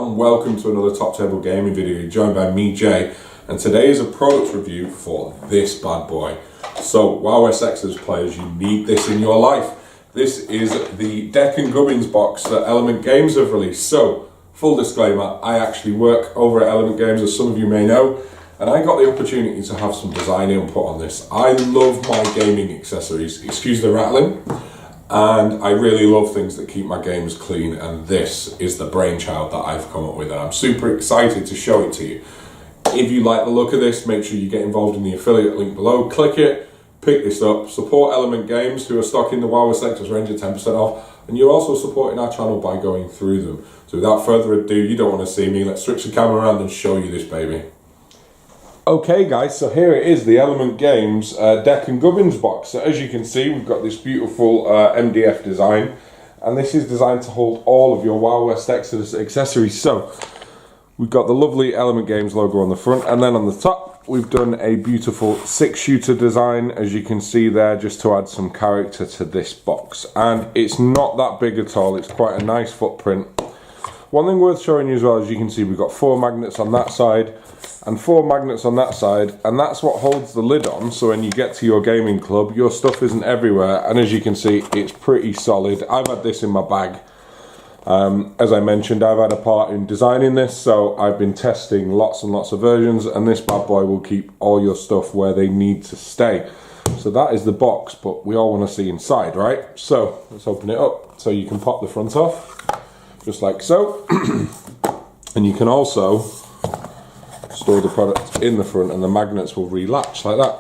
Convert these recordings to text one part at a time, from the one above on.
and welcome to another Top Table Gaming video. You're joined by me, Jay, and today is a product review for this bad boy. So, WoW SXers players, you need this in your life. This is the Deck and Gubbins box that Element Games have released. So, full disclaimer, I actually work over at Element Games, as some of you may know, and I got the opportunity to have some design input on this. I love my gaming accessories, excuse the rattling, and I really love things that keep my games clean, and this is the brainchild that I've come up with, and I'm super excited to show it to you. If you like the look of this, make sure you get involved in the affiliate link below, click it, pick this up, support Element Games who are stocking the WoW SXers range at 10% off, and you're also supporting our channel by going through them. So without further ado, you don't want to see me, let's switch the camera around and show you this baby. Okay guys, so here it is, the Element Games Deck and Gubbins box. So as you can see, we've got this beautiful MDF design, and this is designed to hold all of your WoW SXers accessories. So we've got the lovely Element Games logo on the front, and then on the top we've done a beautiful 6-shooter design, as you can see there, just to add some character to this box. And it's not that big at all, it's quite a nice footprint. One thing worth showing you as well, as you can see, we've got 4 magnets on that side and 4 magnets on that side, and that's what holds the lid on, so when you get to your gaming club your stuff isn't everywhere. And as you can see, it's pretty solid. I've had this in my bag. As I mentioned, I've had a part in designing this, so I've been testing lots and lots of versions, and this bad boy will keep all your stuff where they need to stay. So that is the box, but we all want to see inside, right? So let's open it up so you can pop the front off, just like so. And you can also store the product in the front, and the magnets will relatch like that.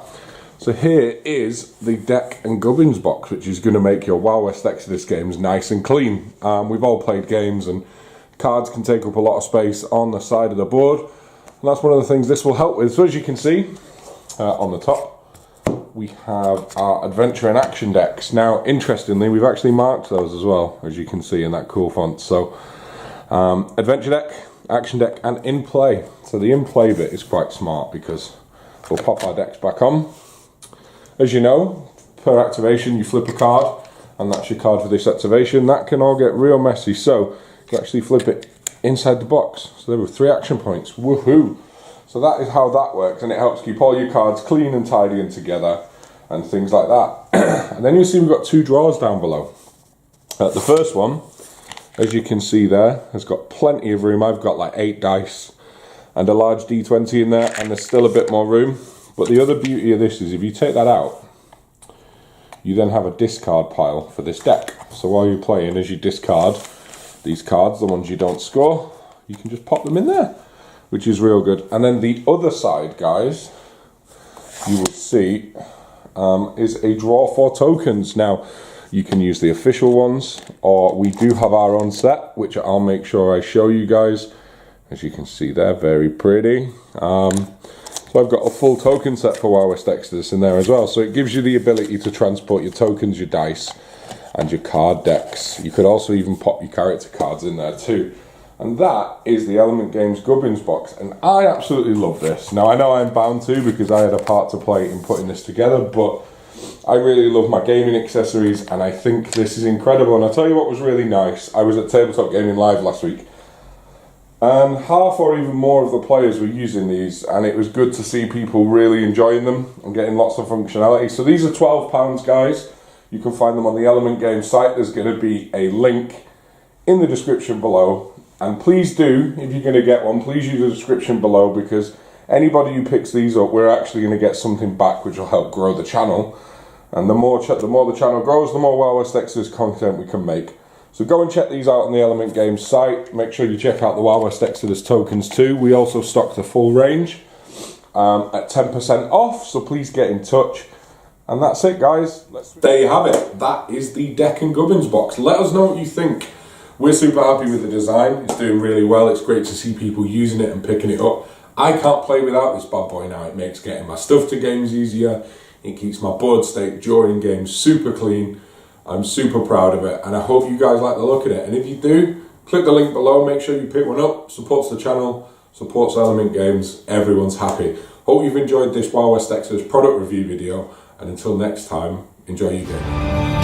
So here is the Deck and Gubbins box, which is going to make your WoW SXers games nice and clean. We've all played games, and cards can take up a lot of space on the side of the board, and that's one of the things this will help with. So as you can see, on the top we have our adventure and action decks. Now interestingly, we've actually marked those as well, as you can see in that cool font. So adventure deck, action deck, and in play. So the in play bit is quite smart, because we'll pop our decks back on. As you know, per activation you flip a card, and that's your card for this activation. That can all get real messy, so you actually flip it inside the box. So there were 3 action points, woohoo! So that is how that works, and it helps keep all your cards clean and tidy and together, and things like that. And then you'll see we've got 2 drawers down below. The first one, as you can see there, has got plenty of room. I've got like 8 dice and a large D20 in there, and there's still a bit more room. But the other beauty of this is if you take that out, you then have a discard pile for this deck. So while you're playing, as you discard these cards, the ones you don't score, you can just pop them in there, which is real good. And then the other side, guys, you will see is a drawer for tokens. Now, you can use the official ones, or we do have our own set, which I'll make sure I show you guys. As you can see there, very pretty. So I've got a full token set for WoW SXers in there as well. So it gives you the ability to transport your tokens, your dice, and your card decks. You could also even pop your character cards in there too. And that is the Element Games Gubbins box, and I absolutely love this. Now I know I'm bound to, because I had a part to play in putting this together, but I really love my gaming accessories, and I think this is incredible. And I'll tell you what was really nice. I was at Tabletop Gaming Live last week, and half or even more of the players were using these, and it was good to see people really enjoying them and getting lots of functionality. So these are £12, guys. You can find them on the Element Games site. There's going to be a link in the description below. And please do, if you're going to get one, please use the description below, because anybody who picks these up, we're actually going to get something back which will help grow the channel. And the more the channel grows, the more WoW SXers content we can make. So go and check these out on the Element Games site. Make sure you check out the WoW SXers tokens too. We also stock the full range at 10% off, so please get in touch. And that's it, guys. There you have it. That is the Deck and Gubbins box. Let us know what you think. We're super happy with the design. It's doing really well. It's great to see people using it and picking it up. I can't play without this bad boy now. It makes getting my stuff to games easier. It keeps my board state during games super clean. I'm super proud of it, and I hope you guys like the look of it. And if you do, click the link below, make sure you pick one up. Supports the channel, supports Element Games, everyone's happy. Hope you've enjoyed this WoW SXers product review video, and until next time, enjoy your game.